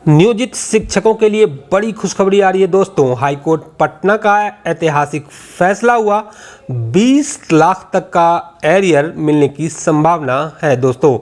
नियोजित शिक्षकों के लिए बड़ी खुशखबरी आ रही है दोस्तों। हाईकोर्ट पटना का ऐतिहासिक फैसला हुआ। 20 लाख तक का एरियर मिलने की संभावना है दोस्तों।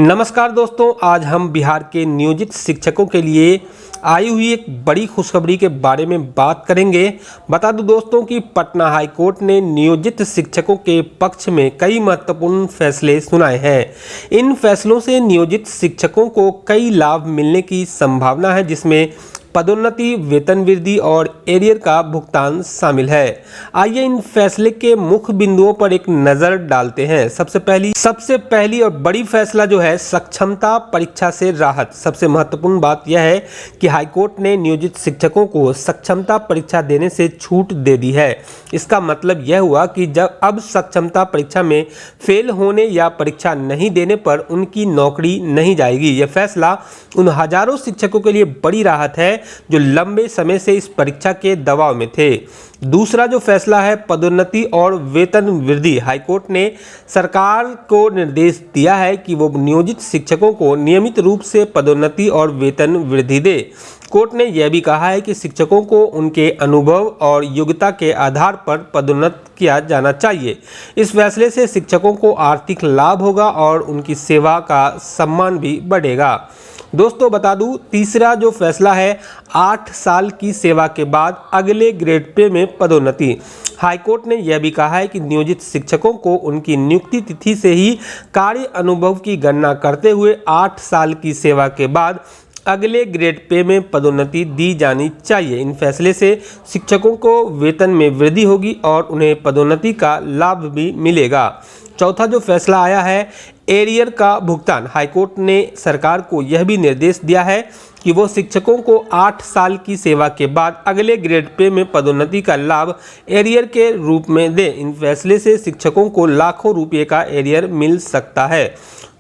नमस्कार दोस्तों, आज हम बिहार के नियोजित शिक्षकों के लिए आई हुई एक बड़ी खुशखबरी के बारे में बात करेंगे। बता दूं दोस्तों कि पटना हाईकोर्ट ने नियोजित शिक्षकों के पक्ष में कई महत्वपूर्ण फैसले सुनाए हैं। इन फैसलों से नियोजित शिक्षकों को कई लाभ मिलने की संभावना है, जिसमें पदोन्नति, वेतन वृद्धि और एरियर का भुगतान शामिल है। आइए इन फैसले के मुख्य बिंदुओं पर एक नजर डालते हैं। सबसे पहली और बड़ी फैसला जो है, सक्षमता परीक्षा से राहत। सबसे महत्वपूर्ण बात यह है कि हाईकोर्ट ने नियोजित शिक्षकों को सक्षमता परीक्षा देने से छूट दे दी है। इसका मतलब यह हुआ कि जब अब सक्षमता परीक्षा में फेल होने या परीक्षा नहीं देने पर उनकी नौकरी नहीं जाएगी। यह फैसला उन हजारों शिक्षकों के लिए बड़ी राहत है जो लंबे समय से इस परीक्षा के दबाव में थे। दूसरा जो फैसला है, पदोन्नति और वेतन वृद्धि। हाईकोर्ट ने सरकार को निर्देश दिया है कि वो नियोजित शिक्षकों को नियमित रूप से पदोन्नति और वेतन वृद्धि दे। कोर्ट ने यह भी कहा है कि शिक्षकों को उनके अनुभव और योग्यता के आधार पर पदोन्नत किया जाना चाहिए। इस फैसले से शिक्षकों को आर्थिक लाभ होगा और उनकी सेवा का सम्मान भी बढ़ेगा। दोस्तों बता दूं, तीसरा जो फैसला है, 8 साल की सेवा के बाद अगले ग्रेड पे में पदोन्नति। हाईकोर्ट ने यह भी कहा है कि नियोजित शिक्षकों को उनकी नियुक्ति तिथि से ही कार्य अनुभव की गणना करते हुए 8 साल की सेवा के बाद अगले ग्रेड पे में पदोन्नति दी जानी चाहिए। इन फैसले से शिक्षकों को वेतन में वृद्धि होगी और उन्हें पदोन्नति का लाभ भी मिलेगा। चौथा जो फैसला आया है, एरियर का भुगतान। हाईकोर्ट ने सरकार को यह भी निर्देश दिया है कि वो शिक्षकों को 8 साल की सेवा के बाद अगले ग्रेड पे में पदोन्नति का लाभ एरियर के रूप में दे। इन फैसले से शिक्षकों को लाखों रुपये का एरियर मिल सकता है।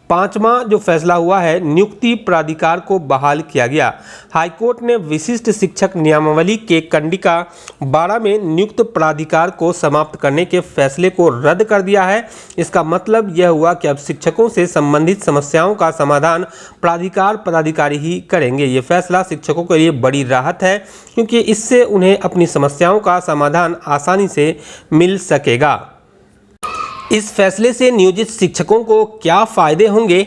पांचवा जो फैसला हुआ है, नियुक्ति प्राधिकार को बहाल किया गया। हाईकोर्ट ने विशिष्ट शिक्षक नियमावली के कंडिका 12 में नियुक्त प्राधिकार को समाप्त करने के फैसले को रद्द कर दिया है। इसका मतलब यह हुआ कि अब शिक्षकों से संबंधित समस्याओं का समाधान प्राधिकार पदाधिकारी ही करेंगे। ये फैसला शिक्षकों के लिए बड़ी राहत है, क्योंकि इससे उन्हें अपनी समस्याओं का समाधान आसानी से मिल सकेगा। इस फैसले से नियोजित शिक्षकों को क्या फायदे होंगे?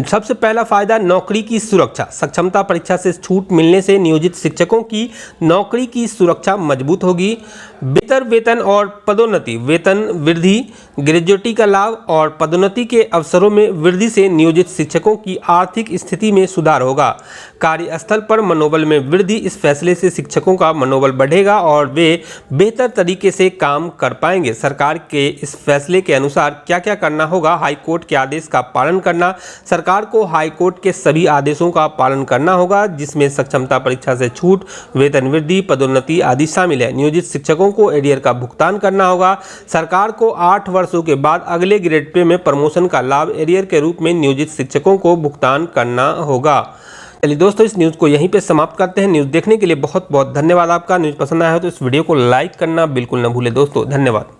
सबसे पहला फायदा, नौकरी की सुरक्षा। सक्षमता परीक्षा से छूट मिलने से नियोजित शिक्षकों की नौकरी की सुरक्षा मजबूत होगी। बेहतर वेतन और पदोन्नति, वेतन वृद्धि, ग्रेजुएटी का लाभ और पदोन्नति के अवसरों में वृद्धि से नियोजित शिक्षकों की आर्थिक स्थिति में सुधार होगा। कार्यस्थल पर मनोबल में वृद्धि। इस फैसले से शिक्षकों का मनोबल बढ़ेगा और वे बेहतर तरीके से काम कर पाएंगे। सरकार के इस फैसले के अनुसार क्या क्या करना होगा? हाईकोर्ट के आदेश का पालन करना। सरकार को हाईकोर्ट के सभी आदेशों का पालन करना होगा, जिसमें सक्षमता परीक्षा से छूट, वेतन वृद्धि, पदोन्नति आदि शामिल है। नियोजित शिक्षकों को एरियर का भुगतान करना होगा। सरकार को 8 वर्षों के बाद अगले ग्रेड पे में प्रमोशन का लाभ एरियर के रूप में नियोजित शिक्षकों को भुगतान करना होगा। चलिए दोस्तों, इस न्यूज़ को यहीं पे समाप्त करते हैं। न्यूज़ देखने के लिए बहुत बहुत धन्यवाद आपका। न्यूज़ पसंद आया हो तो इस वीडियो को लाइक करना बिल्कुल न भूलें दोस्तों। धन्यवाद।